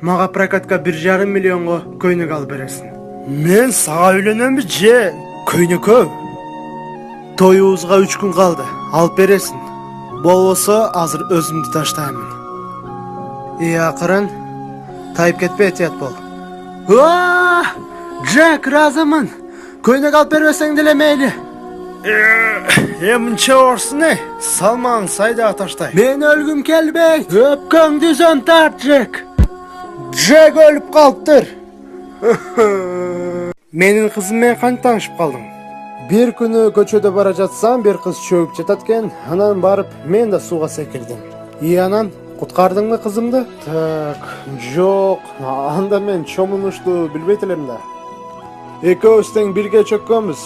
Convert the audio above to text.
Мага прокатка 1,5 миллионго көйнөк алып бересиң. Мен сага үйлөнөмбү же көйнөккө? Тоюбузга 3 күн калды. Алып бересиң. Болбосо азыр өзүмдү таштаймын. Акырын тайып кетпей этият бол. Джек, разымын. Көйнөк алып бербесең деле мейли. Мынча орсун салмаң сайда таштай. Мен өлгүм келбейт. Өпкөңдү зөн тарт, Джек. Джек өлүп калыптыр. Менин кызым менен кантип таанышып калдың? Бир күнү көчөдө бара жатсам, бир кыз чөгүп жатат экен. Анан барып, мен да сууга секирдим. Анан куткардыңбы кызымды? Так, жок. Анда мен чомунушту билбейт элем да. Экөөбүз тең бирге чөккөнбүз.